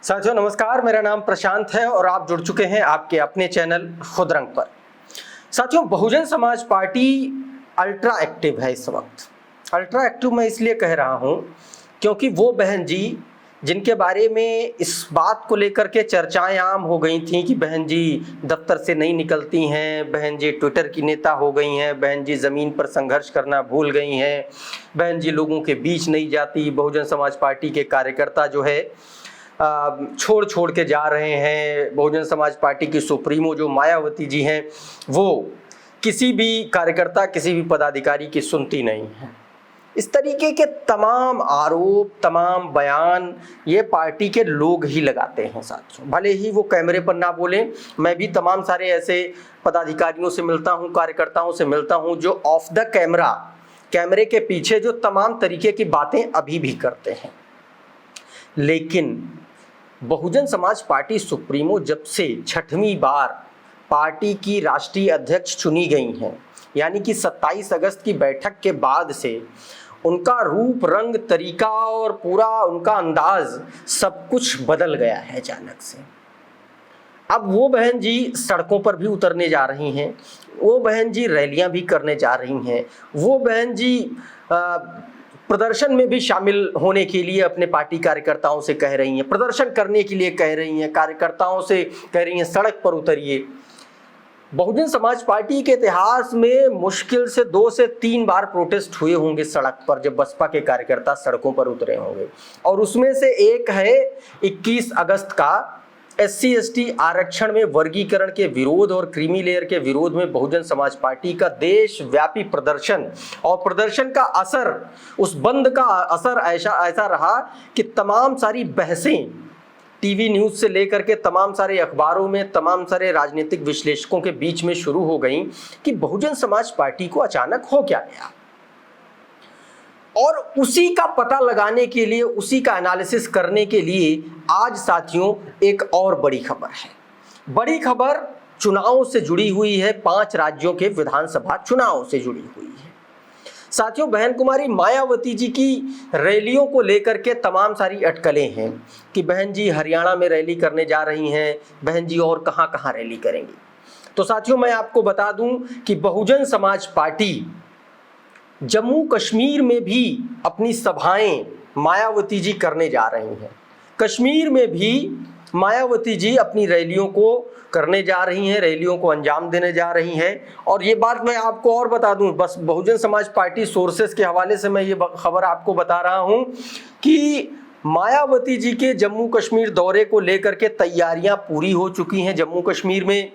साथियों नमस्कार, मेरा नाम प्रशांत है और आप जुड़ चुके हैं आपके अपने चैनल खुद रंग पर। साथियों, Bahujan Samaj party ultra active है इस वक्त। अल्ट्रा एक्टिव मैं इसलिए कह रहा हूं क्योंकि वो बहन जी जिनके बारे में इस बात को लेकर के चर्चाएं आम हो गई थी कि बहन जी दफ्तर से नहीं निकलती हैं, बहन जी ट्विटर की नेता हो गई हैं, बहन जी ज़मीन पर संघर्ष करना भूल गई हैं, बहन जी लोगों के बीच नहीं जाती, बहुजन समाज पार्टी के कार्यकर्ता जो है छोड़ छोड़ के जा रहे हैं, बहुजन समाज पार्टी की सुप्रीमो जो मायावती जी हैं वो किसी भी कार्यकर्ता किसी भी पदाधिकारी की सुनती नहीं है। इस तरीके के तमाम आरोप, तमाम बयान ये पार्टी के लोग ही लगाते हैं साथियों, भले ही वो कैमरे पर ना बोलें। मैं भी तमाम सारे ऐसे पदाधिकारियों से मिलता हूँ, कार्यकर्ताओं से मिलता हूँ जो ऑफ द कैमरा, कैमरे के पीछे जो तमाम तरीके की बातें अभी भी करते हैं। लेकिन बहुजन समाज पार्टी सुप्रीमो जब से 6वीं बार पार्टी की राष्ट्रीय अध्यक्ष चुनी गई हैं, यानी कि 27 अगस्त की बैठक के बाद से उनका रूप, रंग, तरीका और पूरा उनका अंदाज सब कुछ बदल गया है अचानक से। अब वो बहन जी सड़कों पर भी उतरने जा रही हैं, वो बहन जी रैलियां भी करने जा रही हैं, वो बहन जी प्रदर्शन में भी शामिल होने के लिए अपने पार्टी कार्यकर्ताओं से कह रही हैं, प्रदर्शन करने के लिए कह रही हैं, कार्यकर्ताओं से कह रही हैं सड़क पर उतरिए। बहुजन समाज पार्टी के इतिहास में मुश्किल से 2 से 3 बार प्रोटेस्ट हुए होंगे सड़क पर, जब बसपा के कार्यकर्ता सड़कों पर उतरे होंगे। और उसमें से एक है 21 अगस्त का SC/ST आरक्षण में वर्गीकरण के विरोध और क्रीमी लेयर के विरोध में बहुजन समाज पार्टी का देशव्यापी प्रदर्शन। और प्रदर्शन का असर, उस बंद का असर ऐसा रहा कि तमाम सारी बहसें टीवी न्यूज़ से लेकर के तमाम सारे अखबारों में, तमाम सारे राजनीतिक विश्लेषकों के बीच में शुरू हो गई कि बहुजन समाज पार्टी को अचानक हो क्या गया। और उसी का पता लगाने के लिए, उसी का एनालिसिस करने के लिए आज साथियों एक और बड़ी खबर है। बड़ी खबर चुनाव से जुड़ी हुई है, 5 राज्यों के विधानसभा चुनाव से जुड़ी हुई है। साथियों, बहन कुमारी मायावती जी की रैलियों को लेकर के तमाम सारी अटकलें हैं कि बहन जी हरियाणा में रैली करने जा रही हैं, बहन जी और कहां कहां रैली करेंगी। तो साथियों, मैं आपको बता दूं कि बहुजन समाज पार्टी जम्मू कश्मीर में भी अपनी सभाएं मायावती जी करने जा रही हैं। कश्मीर में भी मायावती जी अपनी रैलियों को करने जा रही हैं, रैलियों को अंजाम देने जा रही हैं। और ये बात मैं आपको और बता दूं, बस बहुजन समाज पार्टी सोर्सेस के हवाले से मैं ये खबर आपको बता रहा हूं कि मायावती जी के जम्मू कश्मीर दौरे को लेकर के तैयारियां पूरी हो चुकी हैं जम्मू कश्मीर में।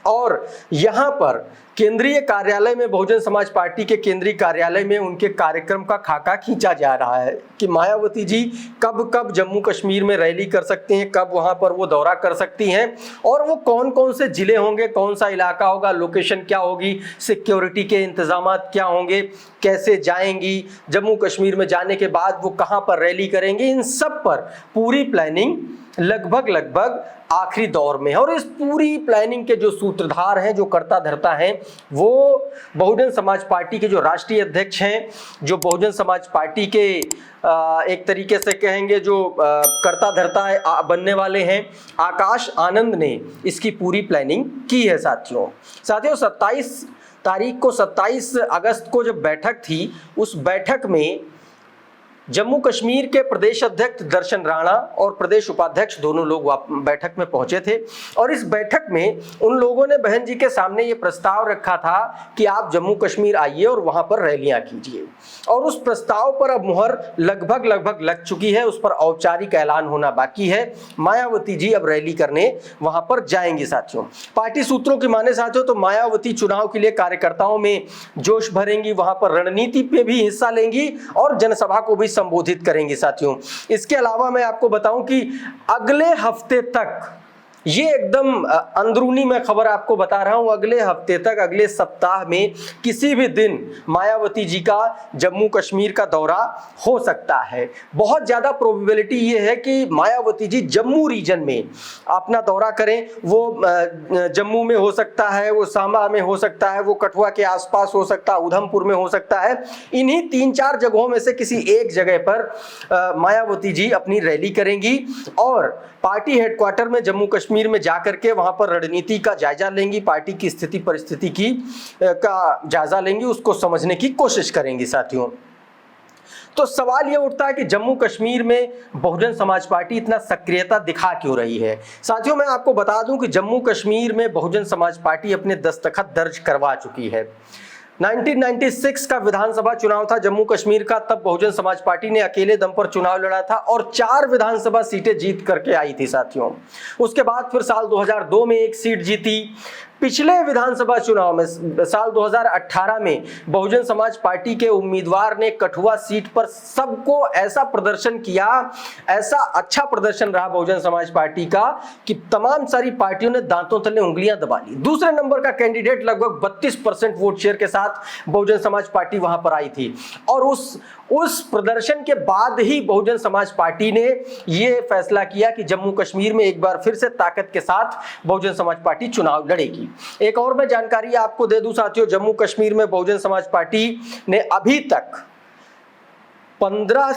और यहाँ पर केंद्रीय कार्यालय में, बहुजन समाज पार्टी के केंद्रीय कार्यालय में उनके कार्यक्रम का खाका खींचा जा रहा है कि मायावती जी कब कब जम्मू कश्मीर में रैली कर सकती हैं, कब वहाँ पर वो दौरा कर सकती हैं, और वो कौन कौन से जिले होंगे, कौन सा इलाका होगा, लोकेशन क्या होगी, सिक्योरिटी के इंतजाम क्या होंगे, कैसे जाएंगी, जम्मू कश्मीर में जाने के बाद वो कहाँ पर रैली करेंगे, इन सब पर पूरी प्लानिंग लगभग आखिरी दौर में है। और इस पूरी प्लानिंग के जो सूत्रधार हैं, जो कर्ता धर्ता हैं, वो बहुजन समाज पार्टी के जो राष्ट्रीय अध्यक्ष हैं, जो बहुजन समाज पार्टी के एक तरीके से कहेंगे जो कर्ता धर्ता बनने वाले हैं, आकाश आनंद ने इसकी पूरी प्लानिंग की है। साथियों 27 तारीख को, 27 अगस्त को जब बैठक थी, उस बैठक में जम्मू कश्मीर के प्रदेश अध्यक्ष दर्शन राणा और प्रदेश उपाध्यक्ष दोनों लोग बैठक में पहुंचे थे। और इस बैठक में उन लोगों ने बहन जी के सामने ये प्रस्ताव रखा था कि आप जम्मू कश्मीर आइए और वहां पर रैलियां कीजिए। और उस प्रस्ताव पर अब मुहर लगभग लग चुकी है, उस पर औपचारिक ऐलान होना बाकी है। मायावती जी अब रैली करने वहां पर जाएंगी। साथियों, पार्टी सूत्रों की माने साथियों तो मायावती चुनाव के लिए कार्यकर्ताओं में जोश भरेंगी, वहां पर रणनीति पे भी हिस्सा लेंगी और जनसभा को भी संबोधित करेंगे। साथियों, इसके अलावा मैं आपको बताऊं कि अगले हफ्ते तक ये एकदम अंदरूनी मैं खबर आपको बता रहा हूं, अगले हफ्ते तक, अगले सप्ताह में किसी भी दिन मायावती जी का जम्मू कश्मीर का दौरा हो सकता है। बहुत ज़्यादा प्रोबेबिलिटी ये है कि मायावती जी जम्मू रीजन में अपना दौरा करें। वो जम्मू में हो सकता है, वो सांबा में हो सकता है, वो कठुआ के आसपास हो सकता है, उधमपुर में हो सकता है। इन्हीं 3-4 जगहों में से किसी एक जगह पर मायावती जी अपनी रैली करेंगी और पार्टी हेडक्वार्टर में जम्मू कश्मीर में जाकर के वहां पर रणनीति का जायजा लेंगी, पार्टी की स्थिति परिस्थिति की का जायजा लेंगी, उसको समझने की कोशिश करेंगी साथियों। तो सवाल ये उठता है कि जम्मू कश्मीर में बहुजन समाज पार्टी इतना सक्रियता दिखा क्यों रही है। साथियों, मैं आपको बता दूं कि जम्मू कश्मीर में बहुजन समाज पार्टी अपने दस्तखत दर्ज करवा चुकी है। 1996 का विधानसभा चुनाव था जम्मू कश्मीर का, तब बहुजन समाज पार्टी ने अकेले दम पर चुनाव लड़ा था और 4 विधानसभा सीटें जीत करके आई थी साथियों। उसके बाद फिर साल 2002 में 1 सीट जीती। पिछले विधानसभा चुनाव में साल 2018 में बहुजन समाज पार्टी के उम्मीदवार ने कठुआ सीट पर सबको ऐसा प्रदर्शन किया, ऐसा अच्छा प्रदर्शन रहा बहुजन समाज पार्टी का कि तमाम सारी पार्टियों ने दांतों तले उंगलियां दबा ली। दूसरे नंबर का कैंडिडेट लगभग 32% वोट शेयर के साथ बहुजन समाज पार्टी वहां पर आई थी और उस प्रदर्शन के बाद ही बहुजन समाज पार्टी ने यह फैसला किया कि जम्मू कश्मीर में एक बार फिर से ताकत के साथ बहुजन समाज पार्टी चुनाव लड़ेगी। एक और मैं जानकारी आपको दे दूं साथियों, जम्मू कश्मीर में बहुजन समाज पार्टी ने अभी तक 15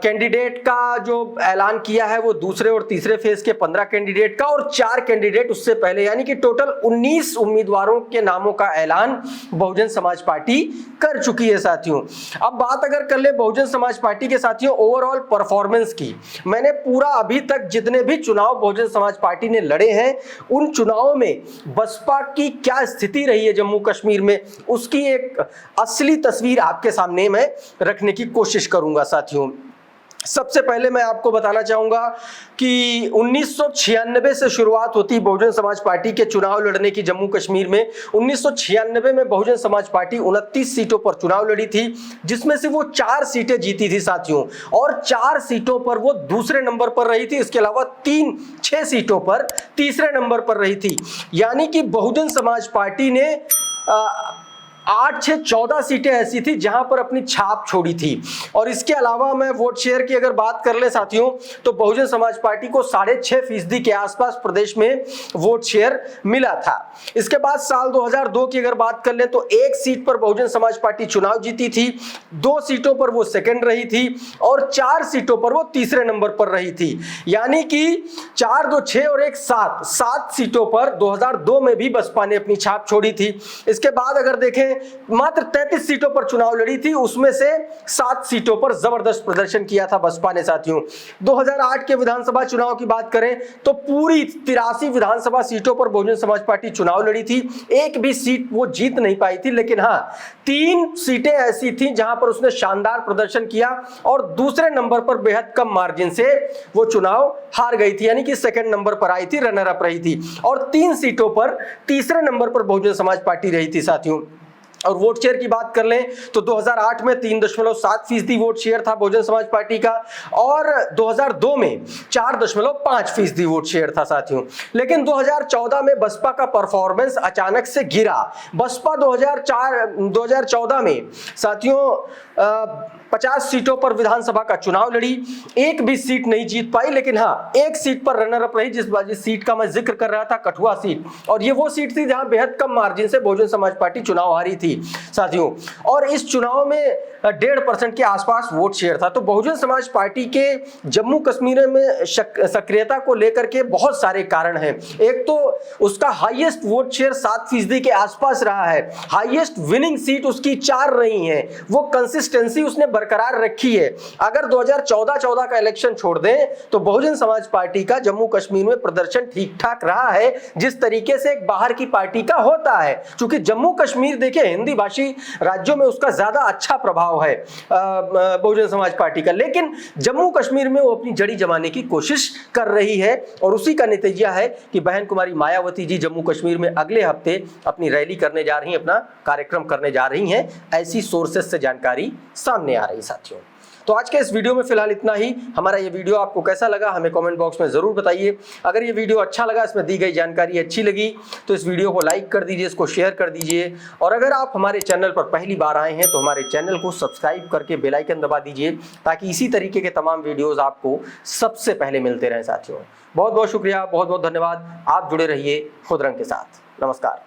कैंडिडेट का जो ऐलान किया है वो दूसरे और तीसरे फेज के 15 कैंडिडेट का और 4 कैंडिडेट उससे पहले, यानी कि टोटल 19 उम्मीदवारों के नामों का ऐलान बहुजन समाज पार्टी कर चुकी है साथियों। अब बात अगर कर ले बहुजन समाज पार्टी के साथियों ओवरऑल परफॉर्मेंस की, मैंने पूरा अभी तक जितने भी चुनाव बहुजन समाज पार्टी ने लड़े हैं उन चुनावों में बसपा की क्या स्थिति रही है जम्मू कश्मीर में, उसकी एक असली तस्वीर आपके सामने मैं रखने की कोशिश करूंगा साथियों। सबसे पहले मैं आपको बताना चाहूंगा कि 1996 से शुरुआत होती बहुजन समाज पार्टी के चुनाव लड़ने की जम्मू कश्मीर में। 1996 में बहुजन समाज पार्टी 29 सीटों पर चुनाव लड़ी थी, जिसमें से वो 4 सीटें जीती थी साथियों और 4 सीटों पर वो दूसरे नंबर पर रही थी। इसके अलावा 6 सीटों पर तीसरे नंबर पर रही थी, यानी कि बहुजन समाज पार्टी ने 8 से 14 सीटें ऐसी थी जहां पर अपनी छाप छोड़ी थी। और इसके अलावा मैं वोट शेयर की अगर बात कर ले साथियों तो बहुजन समाज पार्टी को 6.5% के आसपास प्रदेश में वोट शेयर मिला था। इसके बाद साल 2002 की अगर बात कर ले तो 1 सीट पर बहुजन समाज पार्टी चुनाव जीती थी, 2 सीटों पर वो सेकंड रही थी और 4 सीटों पर वो तीसरे नंबर पर रही थी, यानी कि 4, 2, 6 और 1, 7 सीटों पर 2002 में भी बसपा ने अपनी छाप छोड़ी थी। इसके बाद अगर देखें मात्र 33 सीटों पर चुनाव लड़ी थी, उसमें से 7 सीटों पर जबरदस्त प्रदर्शन किया था बसपा ने साथियों। 2008 के विधानसभा चुनाव की बात करें तो पूरी 83 विधानसभा सीटों पर बहुजन समाज पार्टी चुनाव लड़ी थी, एक भी सीट वो जीत नहीं पाई थी, लेकिन हाँ 3 सीटें ऐसी थी जहां पर उसने शानदार प्रदर्शन किया और दूसरे नंबर पर बेहद कम मार्जिन से वो चुनाव हार गई थी, यानी कि सेकंड नंबर पर आई थी, रनर अप रही थी और 3 सीटों पर तीसरे नंबर पर बहुजन समाज पार्टी रही थी साथियों। और वोट शेयर की बात कर लें तो 2008 में 3.7% वोट शेयर था बहुजन समाज पार्टी का और 2002 में 4.5% वोट शेयर था साथियों। लेकिन 2014 में बसपा का परफॉर्मेंस अचानक से गिरा। बसपा 2014 में साथियों 50 सीटों पर विधानसभा का चुनाव लड़ी, एक भी सीट नहीं जीत पाई, लेकिन हाँ 1 सीट पर रनर अप रही, जिस सीट का मैं जिक्र कर रहा था कठुआ सीट, और ये वो सीट थी जहां बेहद कम मार्जिन से बहुजन समाज पार्टी चुनाव हारी थी साथियों। और इस चुनाव में 1.5% के आसपास वोट शेयर था। तो बहुजन समाज पार्टी के जम्मू कश्मीर में सक्रियता को लेकर के बहुत सारे कारण हैं। एक तो उसका हाईएस्ट वोट शेयर 7% के आसपास रहा है, हाईएस्ट विनिंग सीट उसकी 4 रही हैं, वो कंसिस्टेंसी उसने बरकरार रखी है। अगर 2014 का इलेक्शन छोड़ दें तो बहुजन समाज पार्टी का जम्मू कश्मीर में प्रदर्शन ठीक ठाक रहा है, जिस तरीके से एक बाहर की पार्टी का होता है। क्योंकि जम्मू कश्मीर देखिए हिंदी भाषी राज्यों में उसका ज्यादा अच्छा प्रभाव है बहुजन समाज पार्टी का, लेकिन जम्मू कश्मीर में वो अपनी जड़ी जमाने की कोशिश कर रही है और उसी का नतीजा है कि बहन कुमारी मायावती जी जम्मू कश्मीर में अगले हफ्ते अपनी रैली करने जा रही हैं, अपना कार्यक्रम करने जा रही हैं, ऐसी सोर्सेस से जानकारी सामने आ रही साथियों। तो आज के इस वीडियो में फिलहाल इतना ही। हमारा ये वीडियो आपको कैसा लगा हमें कमेंट बॉक्स में जरूर बताइए। अगर ये वीडियो अच्छा लगा, इसमें दी गई जानकारी अच्छी लगी तो इस वीडियो को लाइक कर दीजिए, इसको शेयर कर दीजिए। और अगर आप हमारे चैनल पर पहली बार आए हैं तो हमारे चैनल को सब्सक्राइब करके बेल आइकन दबा दीजिए, ताकि इसी तरीके के तमाम वीडियोस आपको सबसे पहले मिलते रहें। साथियों बहुत बहुत शुक्रिया, बहुत बहुत धन्यवाद। आप जुड़े रहिए खुद रंग के साथ। नमस्कार।